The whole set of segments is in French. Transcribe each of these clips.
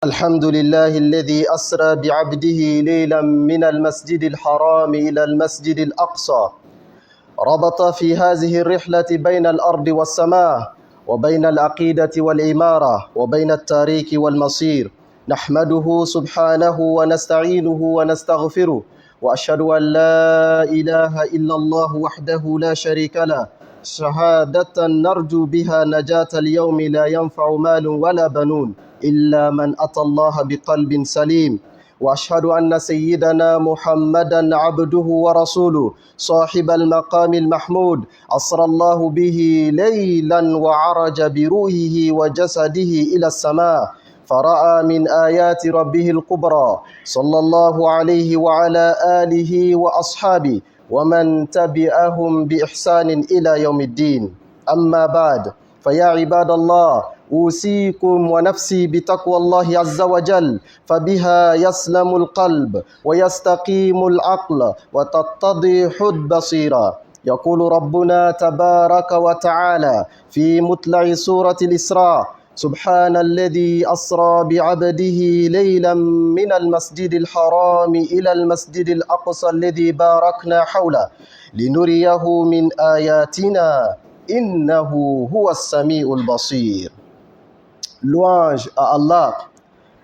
الحمد لله الذي أسرى بعبده ليلا من المسجد الحرام إلى المسجد الأقصى، ربط في هذه الرحلة بين الأرض والسماء، وبين العقيدة والإمارة، وبين التاريخ والمصير. نحمده سبحانه ونستعينه ونستغفره، وأشهد أن لا إله إلا الله وحده لا شريك له، شهادة نرجو بها نجاة اليوم لا ينفع مال ولا بنون إلا من أتى الله بقلب سليم. وأشهد أن سيدنا محمدا عبده ورسوله صاحب المقام المحمود، أسرى الله به ليلا وعرج بروحه وجسده إلى السماء، فرأى من آيات ربه الكبرى، صلى الله عليه وعلى آله وأصحابه ومن تبعهم بإحسان إلى يوم الدين. أما بعد، فيا عباد الله، أوصيكم ونفسي بتقوى الله عز وجل، فبها يسلم القلب ويستقيم العقل وتتضح البصيرة. يقول ربنا تبارك وتعالى في مطلع سورة الإسراء: سبحان الذي أسرى بعبده ليلا من المسجد الحرام إلى المسجد الأقصى الذي باركنا حوله لنريه من آياتنا إنه هو السميع البصير. Louange à Allah,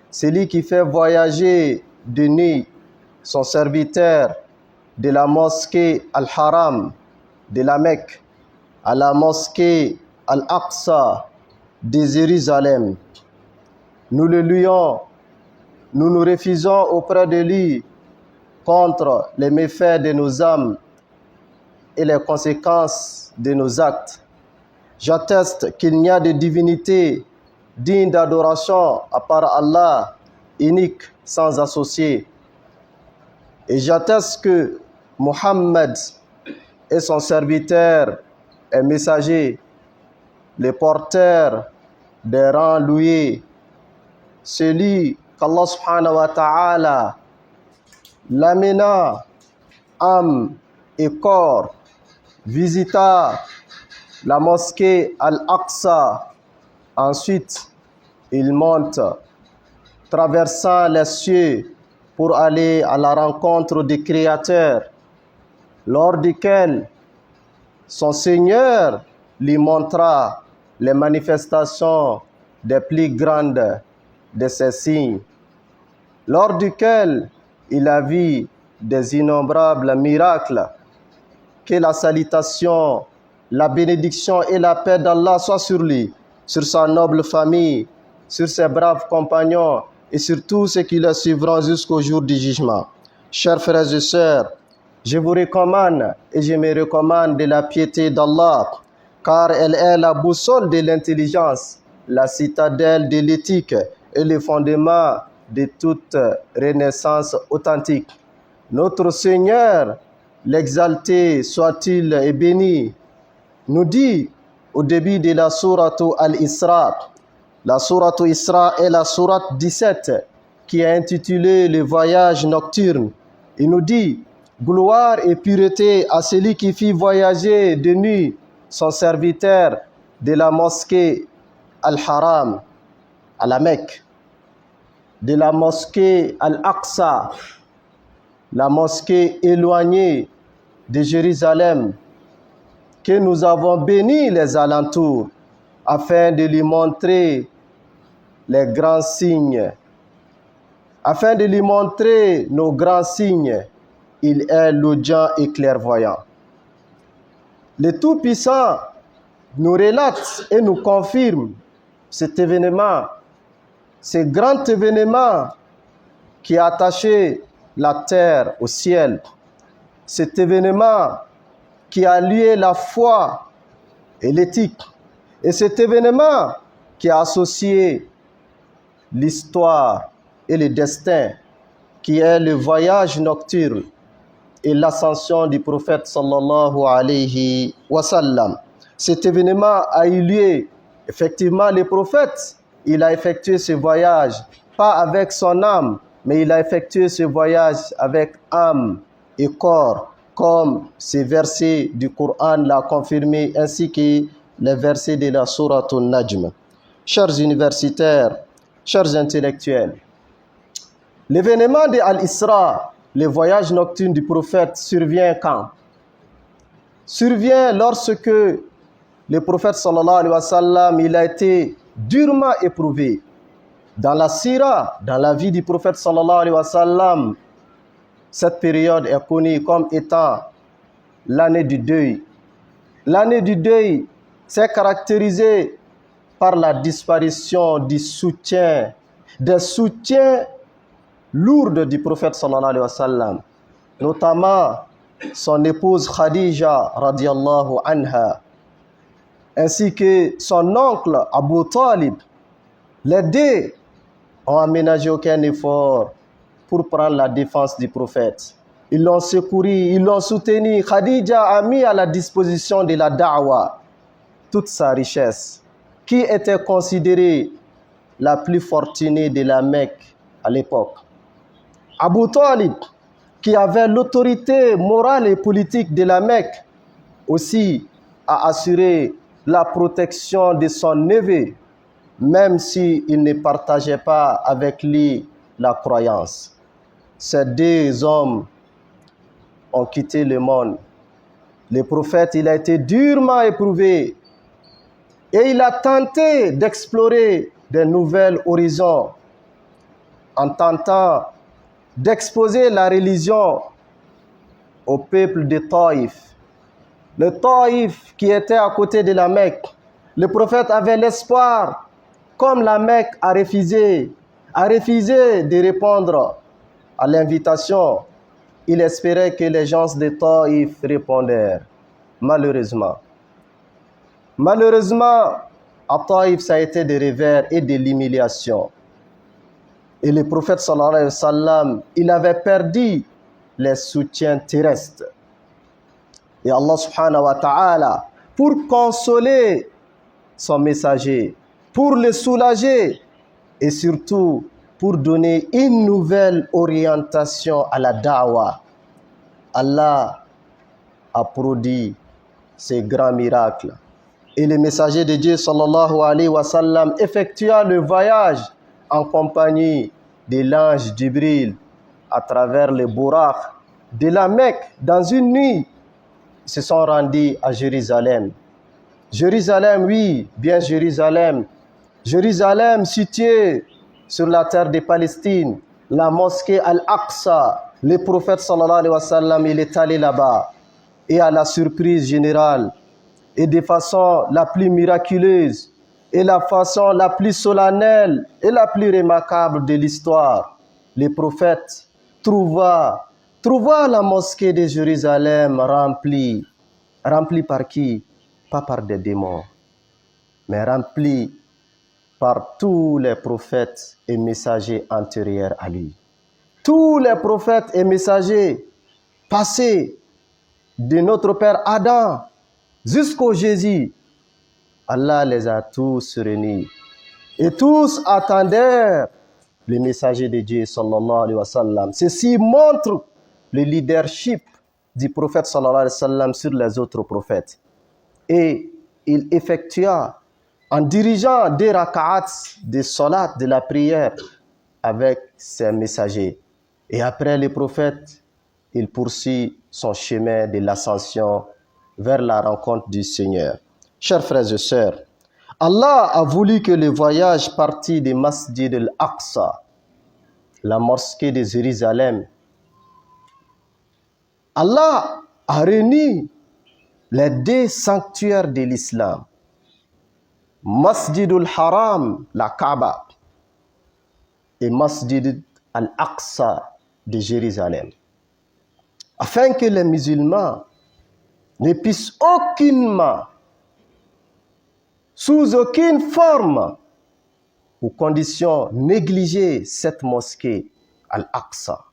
celui qui fait voyager de nuit son serviteur de la mosquée Al-Haram de la Mecque à la mosquée Al-Aqsa de Jérusalem. Nous le louons, nous nous refusons auprès de lui contre les méfaits de nos âmes et les conséquences de nos actes. J'atteste qu'il n'y a de divinité digne d'adoration à part Allah, unique, sans associé. Et j'atteste que Mohammed est son serviteur et messager, le porteur des rangs loués, celui qu'Allah subhanahu wa ta'ala l'amena âme et corps, visita la mosquée Al-Aqsa. Ensuite, il monte, traversant les cieux pour aller à la rencontre du Créateur, lors duquel son Seigneur lui montra les manifestations des plus grandes de ses signes, lors duquel il a vu des innombrables miracles. Que la salutation, la bénédiction et la paix d'Allah soient sur lui, sur sa noble famille, sur ses braves compagnons et sur tous ceux qui le suivront jusqu'au jour du jugement. Chers frères et sœurs, je vous recommande et je me recommande de la piété d'Allah, car elle est la boussole de l'intelligence, la citadelle de l'éthique et le fondement de toute renaissance authentique. Notre Seigneur, l'exalté soit-il et béni, nous dit au début de la sourate Al-Isra. La sourate Isra est la sourate 17 qui est intitulée le voyage nocturne. Il nous dit: gloire et pureté à celui qui fit voyager de nuit son serviteur de la mosquée Al-Haram à la Mecque, de la mosquée Al-Aqsa, la mosquée éloignée de Jérusalem, que nous avons béni les alentours afin de lui montrer les grands signes, afin de lui montrer nos grands signes. Il est l'audient et clairvoyant. Le Tout-Puissant nous relate et nous confirme cet événement, ce grand événement qui a attaché la terre au ciel, cet événement qui a lié la foi et l'éthique, et cet événement qui a associé l'histoire et le destin, qui est le voyage nocturne et l'ascension du prophète sallallahu alayhi wa sallam. Cet événement a eu lieu, effectivement, le prophète, il a effectué ce voyage, pas avec son âme, mais il a effectué ce voyage avec âme et corps, comme ces versets du Coran l'ont confirmé, ainsi que les versets de la sourate An-Najm. Chers universitaires, Chers intellectuels, l'événement de Al-Isra, le voyage nocturne du prophète, survient quand? Survient lorsque le prophète sallallahu alayhi wa sallam, il a été durement éprouvé. Dans la sira, dans la vie du prophète sallallahu alayhi wa sallam, cette période est connue comme étant l'année du deuil. L'année du deuil s'est caractérisée par la disparition des soutiens lourds du prophète sallallahu alayhi wa sallam, notamment son épouse Khadija radiallahu anha, ainsi que son oncle Abu Talib. Les deux ont aménagé aucun effort pour prendre la défense du prophète. Ils l'ont secouru, ils l'ont soutenu. Khadija a mis à la disposition de la da'wa toute sa richesse, qui était considérée la plus fortunée de la Mecque à l'époque. Abu Talib, qui avait l'autorité morale et politique de la Mecque, aussi a assuré la protection de son neveu, même s'il ne partageait pas avec lui la croyance. Ces deux hommes ont quitté le monde. Le prophète, il a été durement éprouvé et il a tenté d'explorer de nouveaux horizons en tentant d'exposer la religion au peuple de Taïf. Le Taïf qui était à côté de la Mecque, le prophète avait l'espoir, comme la Mecque a refusé de répondre à l'invitation. Il espérait que les gens de Taïf répondèrent. Malheureusement, à Taïf, ça a été des revers et de l'humiliation. Et le prophète sallallahu alayhi wa sallam, il avait perdu les soutiens terrestres. Et Allah subhanahu wa ta'ala, pour consoler son messager, pour le soulager et surtout pour donner une nouvelle orientation à la da'wa, Allah a produit ces grands miracles. Et le messager de Dieu sallallahu alayhi wa sallam effectua le voyage en compagnie de l'ange Jibril à travers le Buraq de la Mecque. Dans une nuit, ils se sont rendus à Jérusalem. Jérusalem, oui, bien Jérusalem. Jérusalem située sur la terre de Palestine, la mosquée Al-Aqsa. Le prophète sallallahu alayhi wa sallam, il est allé là-bas. Et à la surprise générale, et de façon la plus miraculeuse, et la façon la plus solennelle et la plus remarquable de l'histoire, le prophète trouva la mosquée de Jérusalem remplie. Remplie par qui? Pas par des démons, mais remplie par tous les prophètes et messagers antérieurs à lui. Tous les prophètes et messagers passés de notre père Adam jusqu'au Jésus, Allah les a tous réunis. Et tous attendaient le messager de Dieu sallallahu alayhi wa sallam. Ceci montre le leadership du prophète sallallahu alayhi wa sallam sur les autres prophètes. Et il effectua en dirigeant des raka'ats de salat, de la prière avec ses messagers. Et après le prophète, il poursuit son chemin de l'ascension vers la rencontre du Seigneur. Chers frères et sœurs, Allah a voulu que le voyage partit de Masjid al-Aqsa, la mosquée de Jérusalem. Allah a réuni les deux sanctuaires de l'islam, Masjid al-Haram, la Kaaba, et Masjid al-Aqsa de Jérusalem, afin que les musulmans ne puissent aucunement, sous aucune forme ou condition, négliger cette mosquée Al-Aqsa.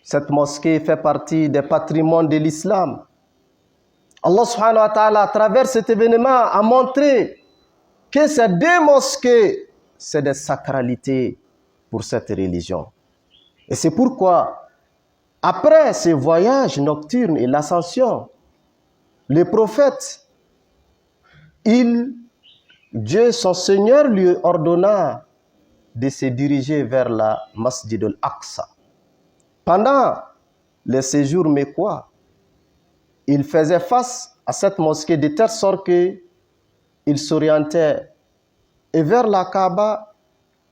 Cette mosquée fait partie des patrimoines de l'islam. Allah subhanahu wa ta'ala, à travers cet événement, a montré que ces deux mosquées, c'est des sacralités pour cette religion. Et c'est pourquoi, après ce voyage nocturne et l'ascension, le prophète, Dieu, son Seigneur, lui ordonna de se diriger vers la Masjid al-Aqsa. Pendant les séjours mécois, il faisait face à cette mosquée de telle sorte qu'il s'orientait vers la Kaaba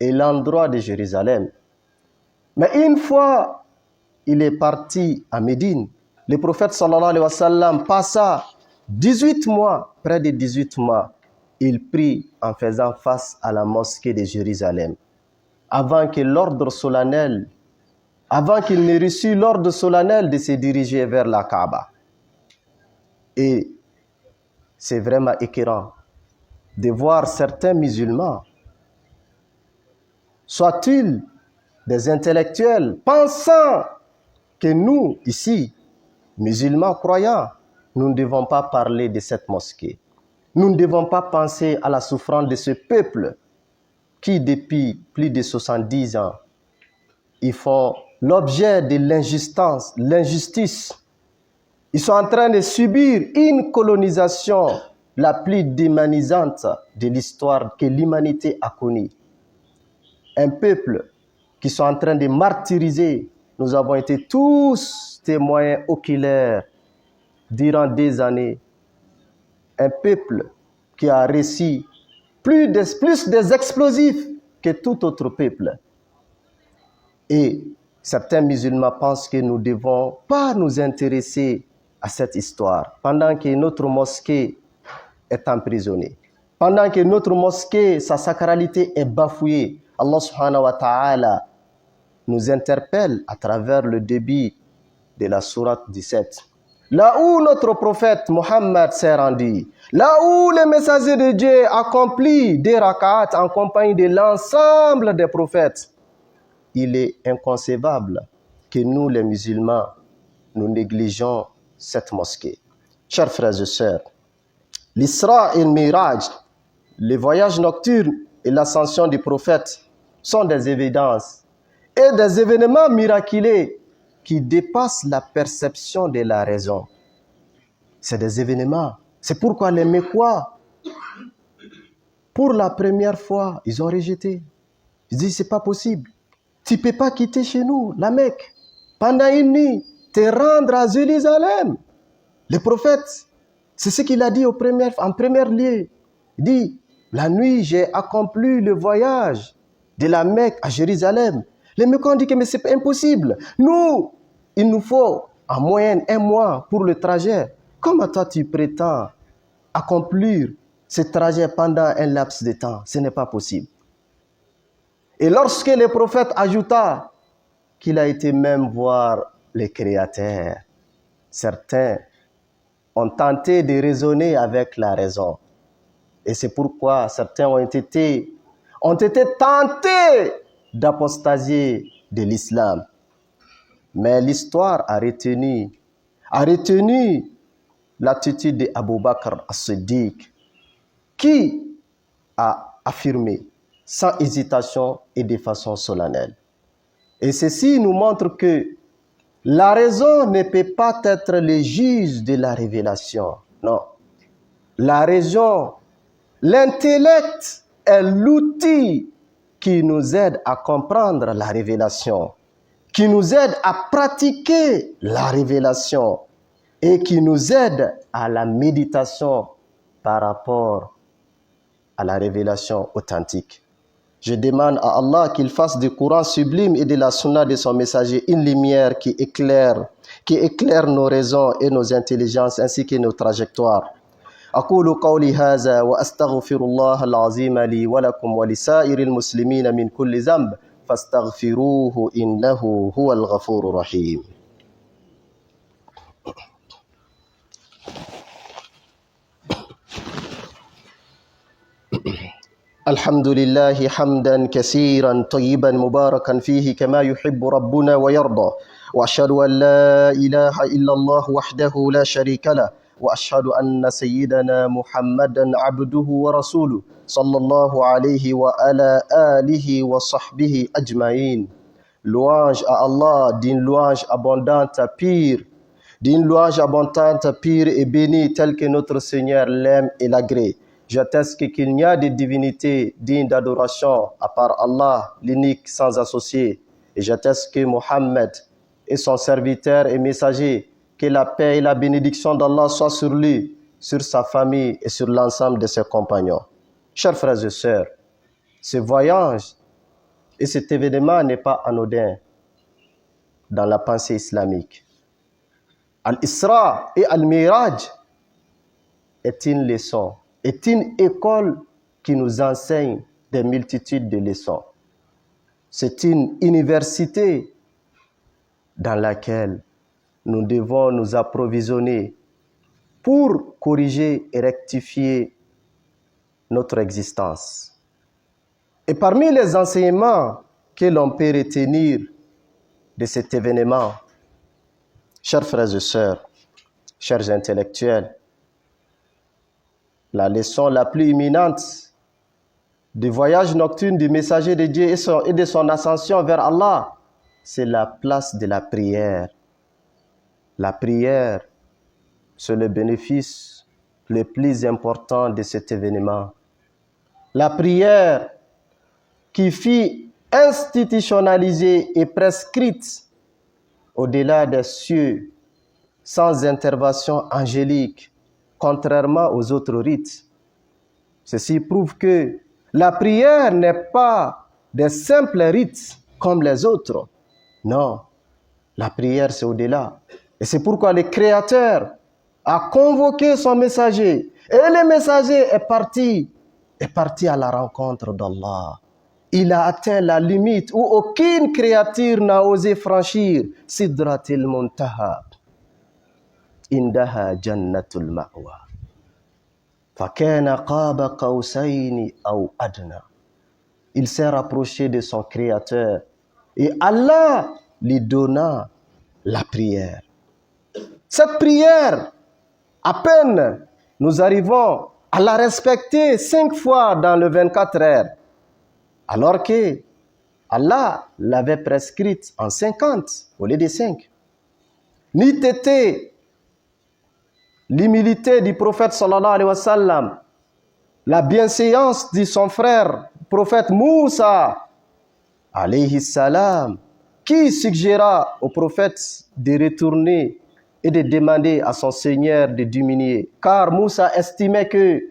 et l'endroit de Jérusalem. Mais une fois, il est parti à Médine. Le prophète sallallahu alayhi wa sallam passa 18 mois, près de 18 mois, il prie en faisant face à la mosquée de Jérusalem. Avant qu'il n'ait reçu l'ordre solennel de se diriger vers la Kaaba. Et c'est vraiment écœurant de voir certains musulmans, soient-ils des intellectuels, pensant que nous, ici, musulmans croyants, nous ne devons pas parler de cette mosquée. Nous ne devons pas penser à la souffrance de ce peuple qui, depuis plus de 70 ans, ils font l'objet de l'injustice. Ils sont en train de subir une colonisation la plus déhumanisante de l'histoire que l'humanité a connue. Un peuple qui sont en train de martyriser. Nous avons été tous témoins oculaires durant des années. Un peuple qui a reçu plus des explosifs que tout autre peuple. Et certains musulmans pensent que nous ne devons pas nous intéresser à cette histoire pendant que notre mosquée est emprisonnée. Pendant que notre mosquée, sa sacralité est bafouée, Allah subhanahu wa ta'ala nous interpelle à travers le début de la sourate 17. Là où notre prophète Mohammed s'est rendu, là où le messager de Dieu accomplit des rak'at en compagnie de l'ensemble des prophètes, il est inconcevable que nous, les musulmans, nous négligeons cette mosquée. Chers frères et sœurs, l'Isra et le Miraj, les voyages nocturnes et l'ascension du prophète sont des évidences et des événements miraculeux qui dépassent la perception de la raison. C'est des événements. C'est pourquoi les Mécois, pour la première fois, ils ont rejeté. Ils disent, c'est pas possible. Tu ne peux pas quitter chez nous, la Mecque, pendant une nuit, te rendre à Jérusalem. Le prophète, c'est ce qu'il a dit en premier lieu. Il dit, la nuit, j'ai accompli le voyage de la Mecque à Jérusalem. Les Mécois ont dit que mais c'est impossible. Nous, il nous faut en moyenne 1 mois pour le trajet. Comment toi tu prétends accomplir ce trajet pendant un laps de temps? Ce n'est pas possible. Et lorsque le prophète ajouta qu'il a été même voir le Créateur, certains ont tenté de raisonner avec la raison. Et c'est pourquoi certains ont été tentés d'apostasier de l'islam. Mais l'histoire a retenu l'attitude d'Abou Bakr as-Siddiq, qui a affirmé sans hésitation et de façon solennelle. Et ceci nous montre que la raison ne peut pas être le juge de la révélation. Non. La raison, l'intellect est l'outil qui nous aide à comprendre la révélation, qui nous aide à pratiquer la révélation et qui nous aide à la méditation par rapport à la révélation authentique. Je demande à Allah qu'il fasse du Coran sublime et de la Sunna de son messager une lumière qui éclaire nos raisons et nos intelligences ainsi que nos trajectoires. أقول قولي هذا وأستغفر الله العظيم لي ولكم ولسائر المسلمين من كل ذنب فاستغفروه إنه هو الغفور الرحيم. الحمد لله حمدا كثيرا طيبا مباركا فيه كما يحب ربنا ويرضى وأشهد أن لا إله إلا الله وحده لا شريك له وأشهد أن سيدنا محمدا عبده ورسوله صلى الله عليه وعلى آله وصحبه أجمعين. Louange à Allah d'une louange abondante, pure, d'une louange abondante, pure et bénie telle que notre Seigneur l'aime et l'agrée. J'atteste qu'il n'y a de divinité digne d'adoration à part Allah, l'unique sans associé. Et j'atteste que Mohammed est son serviteur et messager, que la paix et la bénédiction d'Allah soient sur lui, sur sa famille et sur l'ensemble de ses compagnons. Chers frères et sœurs, ce voyage et cet événement n'est pas anodin dans la pensée islamique. Al-Isra et Al-Miraj est une leçon, est une école qui nous enseigne des multitudes de leçons. C'est une université dans laquelle nous devons nous approvisionner pour corriger et rectifier notre existence. Et parmi les enseignements que l'on peut retenir de cet événement, chers frères et sœurs, chers intellectuels, la leçon la plus imminente du voyage nocturne du messager de Dieu et de son ascension vers Allah, c'est la place de la prière. La prière, c'est le bénéfice le plus important de cet événement. La prière qui fut institutionnalisée et prescrite au-delà des cieux, sans intervention angélique, contrairement aux autres rites. Ceci prouve que la prière n'est pas des simples rites comme les autres. Non, la prière c'est au-delà. Et c'est pourquoi le Créateur a convoqué son messager. Et le messager est parti à la rencontre d'Allah. Il a atteint la limite où aucune créature n'a osé franchir. Sidratil Muntaha. Indaha Jannatul Ma'wa. Fakana qaba qawsayni aw adna. Il s'est rapproché de son Créateur et Allah lui donna la prière. Cette prière, à peine nous arrivons à la respecter 5 fois dans le 24 heures, alors que Allah l'avait prescrite en 50 au lieu de 5. N'eût été l'humilité du prophète sallallahu alayhi wa sallam, la bienséance de son frère, prophète Moussa alayhi salam, qui suggéra au prophète de retourner et de demander à son Seigneur de diminuer, car Moussa estimait que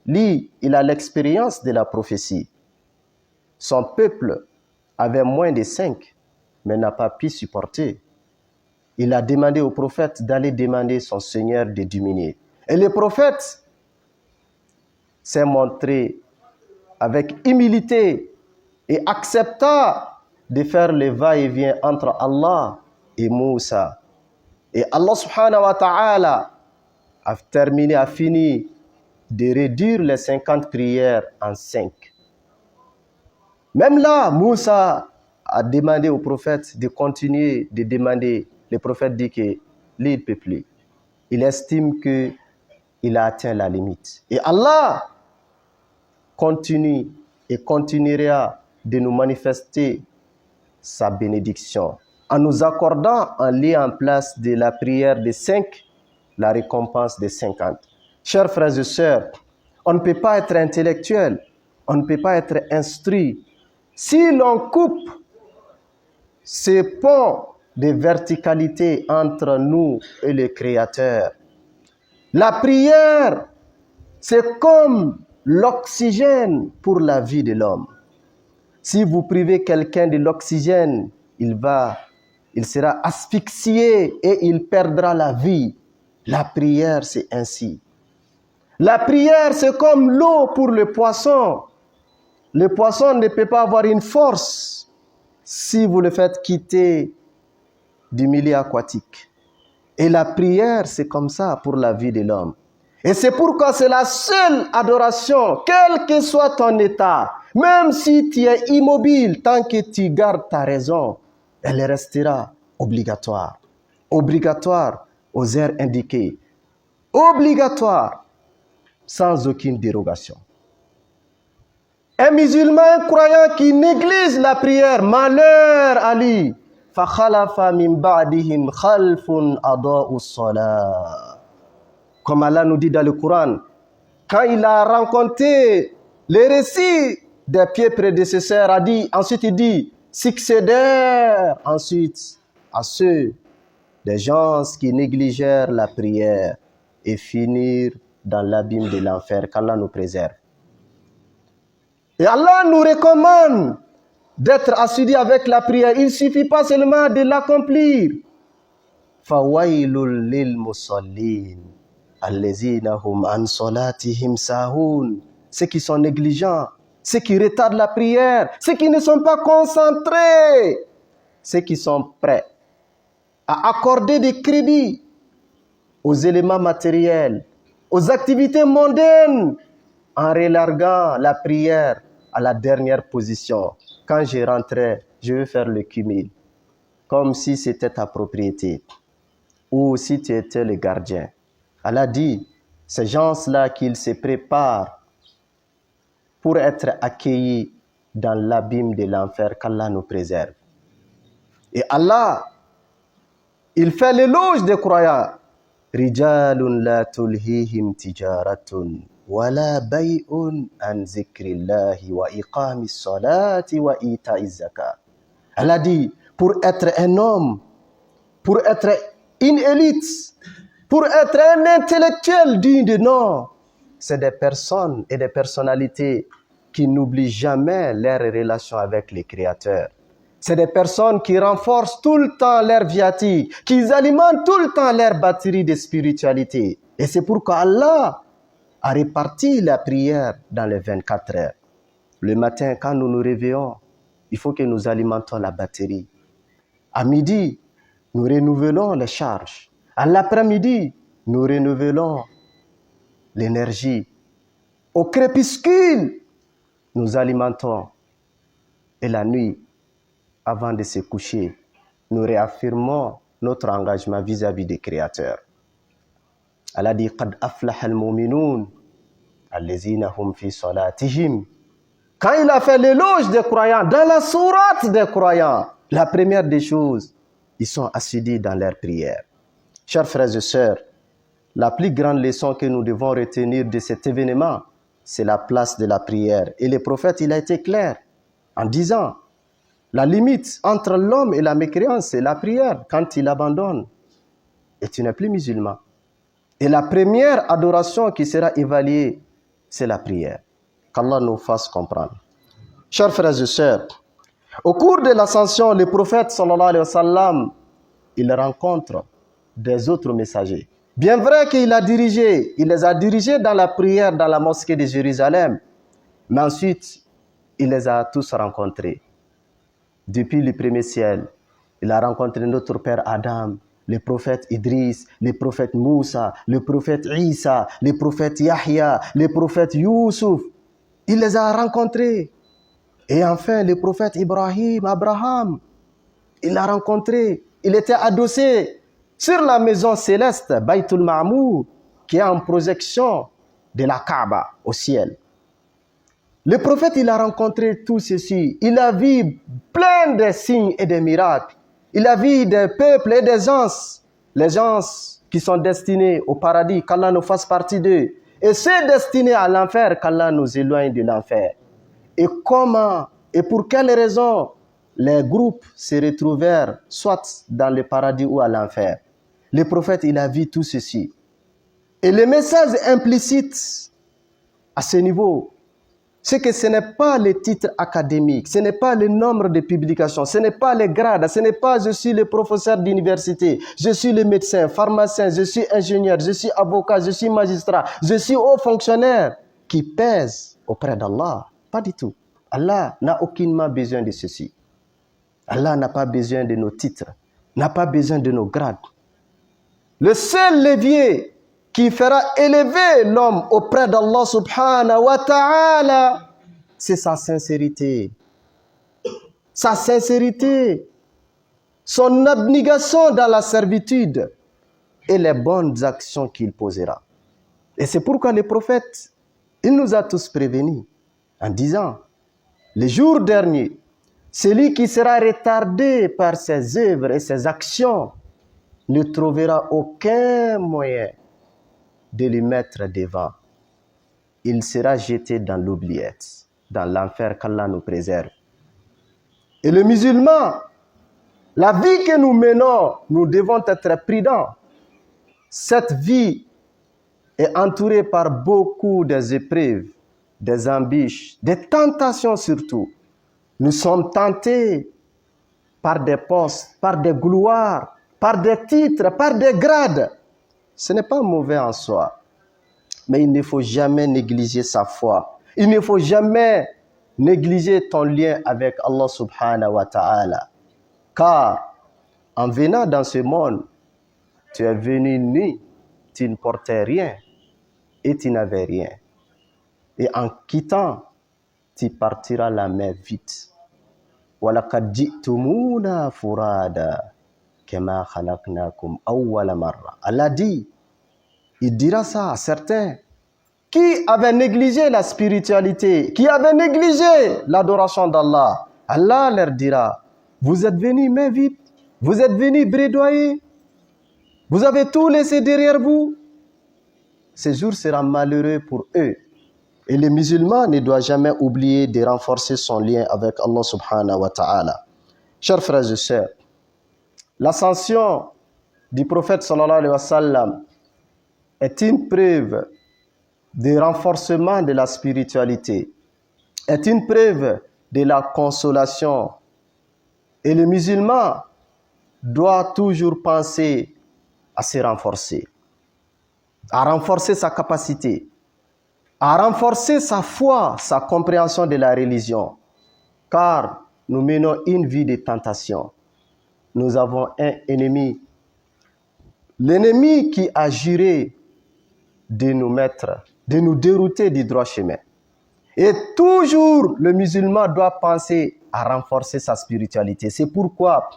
lui, il a l'expérience de la prophétie. Son peuple avait moins de 5, mais n'a pas pu supporter. Il a demandé au prophète d'aller demander son Seigneur de diminuer. Et le prophète s'est montré avec humilité et accepta de faire le va-et-vient entre Allah et Moussa. Et Allah subhanahu wa ta'ala a fini de réduire les 50 prières en 5. Même là, Moussa a demandé au prophète de continuer de demander. Le prophète dit que lui, il ne peut plus. Il estime qu'il a atteint la limite. Et Allah continue et continuera de nous manifester sa bénédiction en nous accordant, en lieu en place de la prière de 5, la récompense de 50. Chers frères et sœurs, on ne peut pas être intellectuel, on ne peut pas être instruit si l'on coupe ce pont de verticalité entre nous et le Créateur. La prière, c'est comme l'oxygène pour la vie de l'homme. Si vous privez quelqu'un de l'oxygène, il sera asphyxié et il perdra la vie. La prière, c'est ainsi. La prière, c'est comme l'eau pour le poisson. Le poisson ne peut pas avoir une force si vous le faites quitter du milieu aquatique. Et la prière, c'est comme ça pour la vie de l'homme. Et c'est pourquoi c'est la seule adoration, quel que soit ton état, même si tu es immobile, tant que tu gardes ta raison, elle restera obligatoire. Obligatoire aux heures indiquées. Obligatoire, sans aucune dérogation. Un musulman, un croyant qui néglige la prière, malheur à lui. فَخَلَفَ مِنْ بَعْدِهِمْ خَلْفٌ أَضَاءُوا الصَّلَاةَ. Comme Allah nous dit dans le Coran, quand il a rencontré les récits des pieds prédécesseurs, ensuite il dit, succédèrent ensuite à ceux des gens qui négligèrent la prière et finirent dans l'abîme de l'enfer, qu'Allah nous préserve. Et Allah nous recommande d'être assidus avec la prière. Il ne suffit pas seulement de l'accomplir. Fawailul lil musallin allazina hum an salatihim sahun. Ceux qui sont négligents, ceux qui retardent la prière, ceux qui ne sont pas concentrés, ceux qui sont prêts à accorder des crédits aux éléments matériels, aux activités mondaines, en relarguant la prière à la dernière position. Quand je rentrais, je vais faire le cumul, comme si c'était ta propriété, ou si tu étais le gardien. Allah dit, ces gens-là qu'ils se préparent pour être accueillis dans l'abîme de l'enfer, qu'Allah nous préserve. Et Allah, il fait l'éloge des croyants. Rijalun la tulhihim tijaratun wala bay'un an zikrillahi wa iqamis salati wa ita'iz zakat. Elle a dit, pour être un homme, pour être une élite, pour être un intellectuel digne de nom, c'est des personnes et des personnalités qui n'oublient jamais leurs relations avec les créateurs. C'est des personnes qui renforcent tout le temps leur viatique, qui alimentent tout le temps leur batterie de spiritualité. Et c'est pourquoi Allah a réparti la prière dans les 24 heures. Le matin, quand nous nous réveillons, il faut que nous alimentons la batterie. À midi, nous renouvelons les charges. À l'après-midi, nous renouvelons l'énergie. Au crépuscule, nous alimentons. Et la nuit, avant de se coucher, nous réaffirmons notre engagement vis-à-vis des créateurs. Allah dit, قَدْ أَفْلَحَ الْمُؤْمِنُونَ الَّذِينَ هُمْ فِي صَلَاتِهِمْ. Quand il a fait l'éloge des croyants, dans la sourate des croyants, la première des choses, ils sont assidus dans leur prière. Chers frères et sœurs, la plus grande leçon que nous devons retenir de cet événement, c'est la place de la prière. Et le prophète, il a été clair en disant, la limite entre l'homme et la mécréance, c'est la prière. Quand il abandonne, et tu n'es plus musulman. Et la première adoration qui sera évaluée, c'est la prière. Qu'Allah nous fasse comprendre. Chers frères et sœurs, au cours de l'ascension, le prophète sallallahu alayhi wa sallam, il rencontre des autres messagers. Bien vrai qu'il les a dirigés dans la prière dans la mosquée de Jérusalem, mais ensuite, il les a tous rencontrés. Depuis le premier ciel, il a rencontré notre père Adam, le prophète Idriss, le prophète Moussa, le prophète Isa, le prophète Yahya, le prophète Youssouf. Il les a rencontrés. Et enfin, le prophète Abraham, il l'a rencontré. Il était adossé sur la maison céleste, Baytul Ma'mour, qui est en projection de la Kaaba au ciel. Le prophète, il a rencontré tout ceci. Il a vu plein de signes et de miracles. Il a vu des peuples et des gens, les gens qui sont destinés au paradis, qu'Allah nous fasse partie d'eux. Et ceux destinés à l'enfer, qu'Allah nous éloigne de l'enfer. Et comment et pour quelles raisons les groupes se retrouvèrent soit dans le paradis ou à l'enfer. Le prophète, il a vu tout ceci. Et le message implicite à ce niveau, c'est que ce n'est pas les titres académiques, ce n'est pas le nombre de publications, ce n'est pas les grades, ce n'est pas je suis le professeur d'université, je suis le médecin, pharmacien, je suis ingénieur, je suis avocat, je suis magistrat, je suis haut fonctionnaire qui pèse auprès d'Allah. Pas du tout. Allah n'a aucunement besoin de ceci. Allah n'a pas besoin de nos titres, n'a pas besoin de nos grades. Le seul levier qui fera élever l'homme auprès d'Allah subhanahu wa ta'ala, c'est sa sincérité. Sa sincérité, son abnégation dans la servitude et les bonnes actions qu'il posera. Et c'est pourquoi le prophète, il nous a tous prévenus en disant, le jour dernier, celui qui sera retardé par ses œuvres et ses actions ne trouvera aucun moyen de lui mettre devant. il sera jeté dans l'oubliette, dans l'enfer, qu'Allah nous préserve. Et le musulman, la vie que nous menons, nous devons être prudents. Cette vie est entourée par beaucoup des épreuves, des embûches, des tentations surtout. Nous sommes tentés par des postes, par des gloires, par des titres, par des grades. Ce n'est pas mauvais en soi. Mais il ne faut jamais négliger sa foi. Il ne faut jamais négliger ton lien avec Allah subhanahu wa ta'ala. Car en venant dans ce monde, tu es venu nu, tu ne portais rien et tu n'avais rien. Et en quittant, tu partiras la main vide. وَلَقَدْ جِئْتُمُونَا فُرَادًا كَمَا خَلَقْنَاكُمْ أَوَّلَ مَرَّةٍ. Allah dit, il dira ça à certains qui avaient négligé la spiritualité, qui avaient négligé l'adoration d'Allah. Allah leur dira, vous êtes venus main vide, vous êtes venus brédoyer, vous avez tout laissé derrière vous. Ce jour sera malheureux pour eux. Et le musulman ne doit jamais oublier de renforcer son lien avec Allah subhanahu wa ta'ala. Chers frères et sœurs, l'ascension du prophète sallallahu alayhi wa sallam est une preuve de renforcement de la spiritualité, est une preuve de la consolation. Et le musulman doit toujours penser à se renforcer, à renforcer sa capacité, à renforcer sa foi, sa compréhension de la religion. Car nous menons une vie de tentation. Nous avons un ennemi. L'ennemi qui a juré de nous mettre, de nous dérouter du droit chemin. Et toujours, le musulman doit penser à renforcer sa spiritualité. C'est pourquoi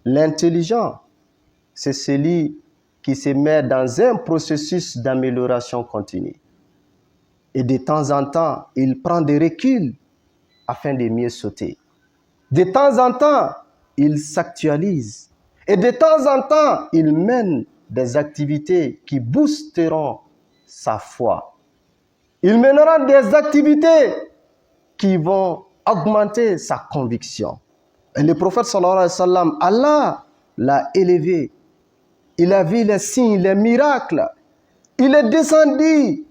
l'intelligent, c'est celui qui se met dans un processus d'amélioration continue. Et de temps en temps, il prend des reculs afin de mieux sauter. De temps en temps, il s'actualise. Et de temps en temps, il mène des activités qui boosteront sa foi. Il mènera des activités qui vont augmenter sa conviction. Et le prophète sallallahu alayhi wa sallam, Allah l'a élevé. Il a vu les signes, les miracles. Il est descendu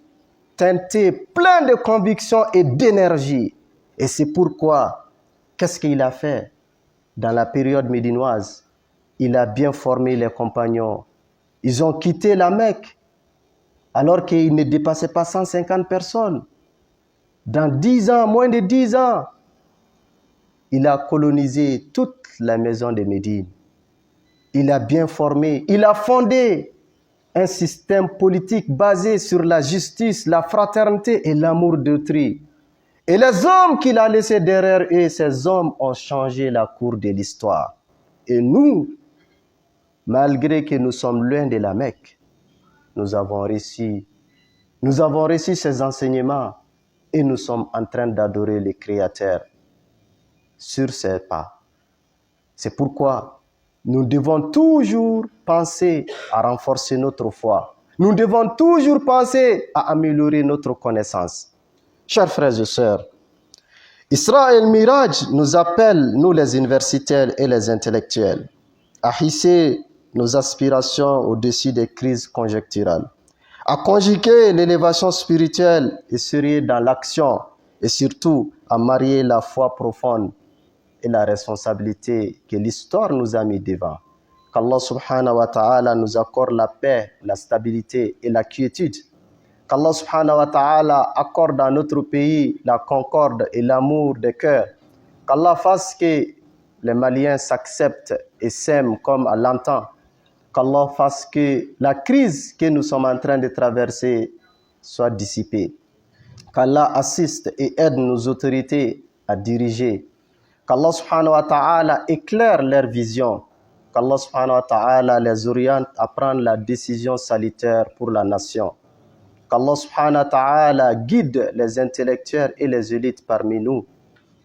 teinté, plein de conviction et d'énergie. Et c'est pourquoi, qu'est-ce qu'il a fait dans la période médinoise? Il a bien formé les compagnons. Ils ont quitté la Mecque alors qu'ils ne dépassaient pas 150 personnes. Dans 10 ans, moins de 10 ans, il a colonisé toute la maison de Médine. Il a bien formé, il a fondé un système politique basé sur la justice, la fraternité et l'amour d'autrui. Et les hommes qu'il a laissés derrière eux, ces hommes ont changé la cour de l'histoire. Et nous, malgré que nous sommes loin de la Mecque, nous avons reçu ces enseignements et nous sommes en train d'adorer le Créateur sur ses pas. C'est pourquoi nous devons toujours penser à renforcer notre foi. Nous devons toujours penser à améliorer notre connaissance. Chers frères et sœurs, Isra et Miraj nous appellent, nous les universitaires et les intellectuels, à hisser nos aspirations au-dessus des crises conjoncturelles, à conjuguer l'élévation spirituelle et sérieuse dans l'action et surtout à marier la foi profonde et la responsabilité que l'histoire nous a mis devant. Qu'Allah subhanahu wa ta'ala nous accorde la paix, la stabilité et la quiétude. Qu'Allah subhanahu wa ta'ala accorde à notre pays la concorde et l'amour des cœurs. Qu'Allah fasse que les Maliens s'acceptent et s'aiment comme à l'antan. Qu'Allah fasse que la crise que nous sommes en train de traverser soit dissipée. Qu'Allah assiste et aide nos autorités à diriger. Qu'Allah subhanahu wa ta'ala éclaire leur vision. Qu'Allah subhanahu wa ta'ala les oriente à prendre la décision salutaire pour la nation. Qu'Allah subhanahu wa ta'ala guide les intellectuels et les élites parmi nous.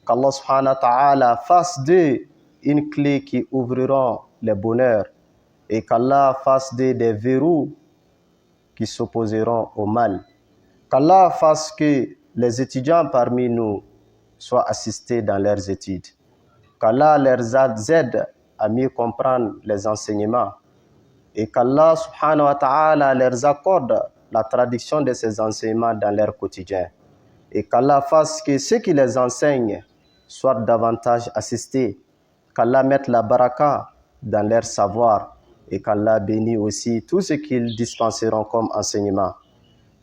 Qu'Allah subhanahu wa ta'ala fasse d'eux une clé qui ouvrira les bonheurs. Et qu'Allah fasse d'eux des verrous qui s'opposeront au mal. Qu'Allah fasse que les étudiants parmi nous soient assistés dans leurs études. Qu'Allah les aide à mieux comprendre les enseignements. Et qu'Allah subhanahu wa ta'ala leur accorde la traduction de ces enseignements dans leur quotidien. Et qu'Allah fasse que ceux qui les enseignent soient davantage assistés. Qu'Allah mette la baraka dans leur savoir. Et qu'Allah bénisse aussi tout ce qu'ils dispenseront comme enseignement.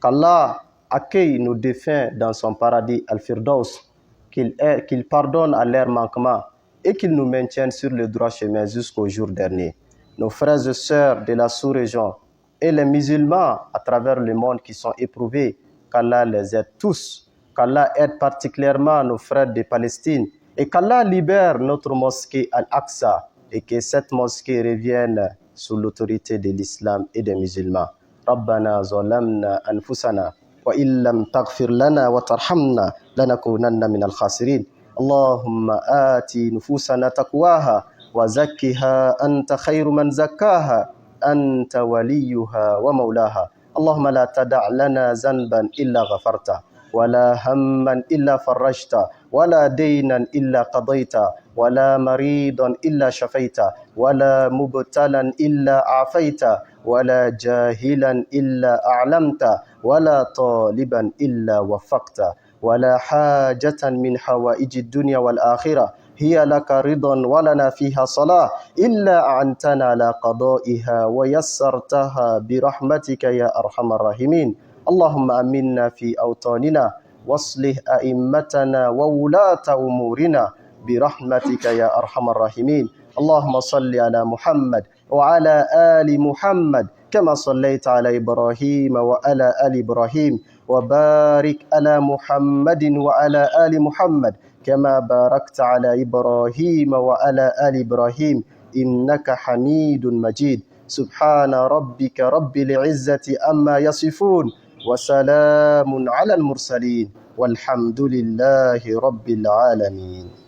Qu'Allah accueille nos défunts dans son paradis Al-Firdaus, qu'il pardonne à leurs manquements et qu'il nous maintienne sur le droit chemin jusqu'au jour dernier. Nos frères et sœurs de la sous-région et les musulmans à travers le monde qui sont éprouvés, qu'Allah les aide tous, qu'Allah aide particulièrement nos frères de Palestine et qu'Allah libère notre mosquée Al-Aqsa et que cette mosquée revienne sous l'autorité de l'islam et des musulmans. ربنا ظلمنا أنفسنا وإن لم تغفر لنا وترحمنا لنكونن من الخاسرين اللهم آت نفوسنا تقواها وزكها أنت خير من زكاها أنت وليها ومولاها اللهم لا تدع لنا ذنبا إلا غفرته ولا هما إلا فرجته ولا دينا إلا قضيته ولا مريضا إلا شفيته ولا مبتلا إلا عافيته ولا جاهلا إلا أعلمته ولا طالبا إلا وفقته ولا حاجة من حوائج الدنيا والآخرة هي لك رضا ولنا فيها صلاة إلا أعنتنا على قضائها ويسرتها برحمتك يا أرحم الراحمين اللهم أمنا في أوطاننا واصلح أئمتنا وولاة أمورنا برحمتك يا أرحم الراحمين اللهم صل على محمد وعلى آل محمد كما صليت على إبراهيم وعلى آل إبراهيم وبارك على محمد وعلى آل محمد كما باركت على إبراهيم وعلى آل إبراهيم إنك حميد مجيد سبحان ربك رب العزة أما يصفون وسلام على المرسلين والحمد لله رب العالمين.